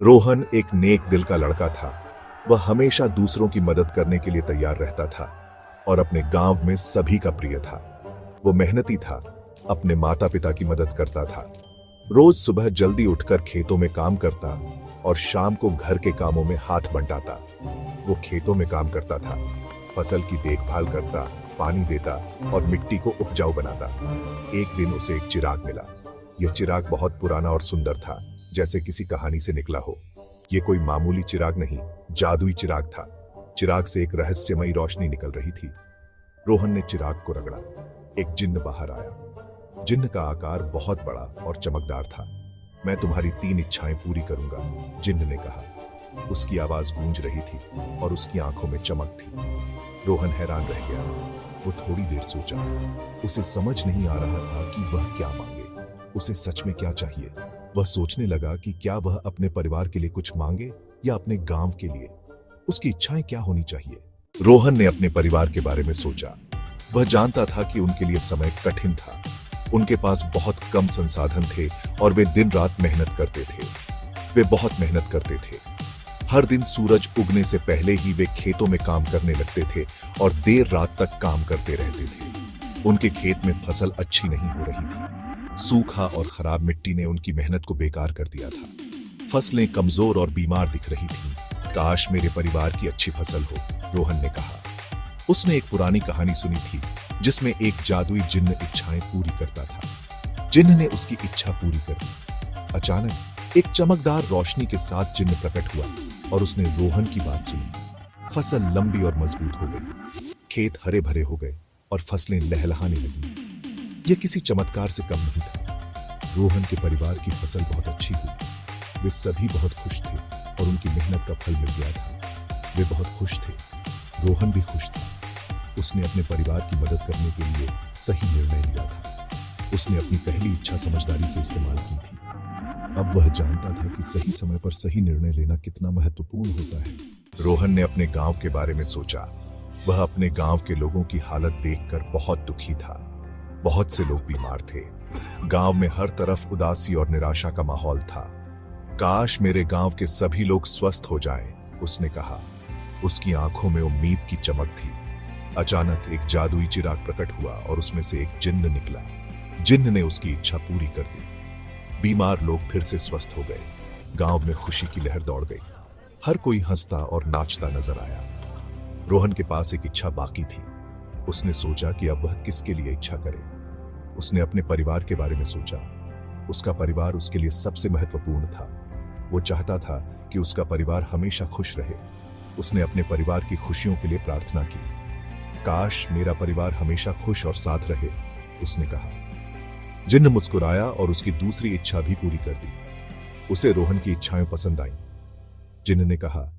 रोहन एक नेक दिल का लड़का था। वह हमेशा दूसरों की मदद करने के लिए तैयार रहता था और अपने गांव में सभी का प्रिय था। वो मेहनती था, अपने माता पिता की मदद करता था। रोज सुबह जल्दी उठकर खेतों में काम करता और शाम को घर के कामों में हाथ बंटाता। वो खेतों में काम करता था, फसल की देखभाल करता, पानी देता और मिट्टी को उपजाऊ बनाता। एक दिन उसे एक चिराग मिला। यह चिराग बहुत पुराना और सुंदर था, जैसे किसी कहानी से निकला हो। यह कोई मामूली चिराग नहीं, जादुई चिराग था। चिराग से एक रहस्यमयी रोशनी निकल रही थी। रोहन ने चिराग को रगड़ा। एक जिन्न बाहर आया। जिन्न का आकार बहुत बड़ा और चमकदार था। मैं तुम्हारी 3 इच्छाएं पूरी करूंगा, जिन्न ने कहा। उसकी आवाज गूंज रही थी और उसकी आंखों में चमक थी। रोहन हैरान रह गया। वो थोड़ी देर सोचा। उसे समझ नहीं आ रहा था कि वह क्या मांगे, उसे सच में क्या चाहिए। वह सोचने लगा कि क्या वह अपने परिवार के लिए कुछ मांगे या अपने गांव के लिए। उसकी इच्छाएं क्या होनी चाहिए। रोहन ने अपने परिवार के बारे में सोचा। वह जानता था कि उनके लिए समय कठिन था। उनके पास बहुत कम संसाधन थे और वे दिन रात मेहनत करते थे। वे बहुत मेहनत करते थे। हर दिन सूरज उगने से पहले ही वे खेतों में काम करने लगते थे और देर रात तक काम करते रहते थे। उनके खेत में फसल अच्छी नहीं हो रही थी। सूखा और खराब मिट्टी ने उनकी मेहनत को बेकार कर दिया था। फसलें कमजोर और बीमार दिख रही थीं। काश मेरे परिवार की अच्छी फसल हो, रोहन ने कहा। उसने एक पुरानी कहानी सुनी थी जिसमें एक जादुई जिन्न इच्छाएं पूरी करता था। जिन्न ने उसकी इच्छा पूरी कर दी। अचानक एक चमकदार रोशनी के साथ जिन्न प्रकट हुआ और उसने रोहन की बात सुनी। फसल लंबी और मजबूत हो गई। खेत हरे भरे हो गए और फसलें लहलहाने लगी। यह किसी चमत्कार से कम नहीं था। रोहन के परिवार की फसल बहुत अच्छी हुई। वे सभी बहुत खुश थे और उनकी मेहनत का फल मिल गया था। वे बहुत खुश थे। रोहन भी खुश था। उसने अपने परिवार की मदद करने के लिए सही निर्णय लिया था। उसने अपनी पहली इच्छा समझदारी से इस्तेमाल की थी। अब वह जानता था कि सही समय पर सही निर्णय लेना कितना महत्वपूर्ण होता है। रोहन ने अपने गांव के बारे में सोचा। वह अपने गांव के लोगों की हालत देखकर बहुत दुखी था। बहुत से लोग बीमार थे। गांव में हर तरफ उदासी और निराशा का माहौल था। काश मेरे गांव के सभी लोग स्वस्थ हो जाएं, उसने कहा। उसकी आंखों में उम्मीद की चमक थी। अचानक एक जादुई चिराग प्रकट हुआ और उसमें से एक जिन्न निकला। जिन्न ने उसकी इच्छा पूरी कर दी। बीमार लोग फिर से स्वस्थ हो गए। गांव में खुशी की लहर दौड़ गई। हर कोई हंसता और नाचता नजर आया। रोहन के पास एक इच्छा बाकी थी। उसने सोचा कि अब वह किसके लिए इच्छा करे। उसने अपने परिवार के बारे में सोचा। उसका परिवार उसके लिए सबसे महत्वपूर्ण था। वो चाहता था कि उसका परिवार हमेशा खुश रहे। उसने अपने परिवार की खुशियों के लिए प्रार्थना की। काश मेरा परिवार हमेशा खुश और साथ रहे, उसने कहा। जिन्न मुस्कुराया और उसकी दूसरी इच्छा भी पूरी कर दी। उसे रोहन की इच्छाएं पसंद आईं। जिन्न ने कहा,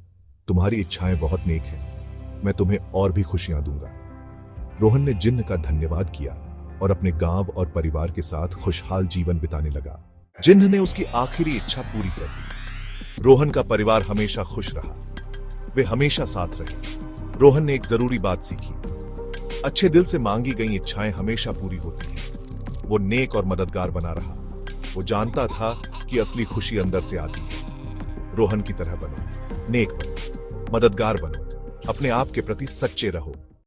तुम्हारी इच्छाएं बहुत नेक हैं। मैं तुम्हें और भी खुशियां दूंगा। रोहन ने जिन्न का धन्यवाद किया और अपने गांव और परिवार के साथ खुशहाल जीवन बिताने लगा। जिन्न ने उसकी आखिरी इच्छा पूरी कर दी। रोहन का परिवार हमेशा खुश रहा। वे हमेशा साथ रहे। रोहन ने एक जरूरी बात सीखी। अच्छे दिल से मांगी गई इच्छाएं हमेशा पूरी होती हैं। वो नेक और मददगार बना रहा। वो जानता था कि असली खुशी अंदर से आती है। रोहन की तरह बनो, नेक बनो, मददगार बनो, अपने आप के प्रति सच्चे रहो।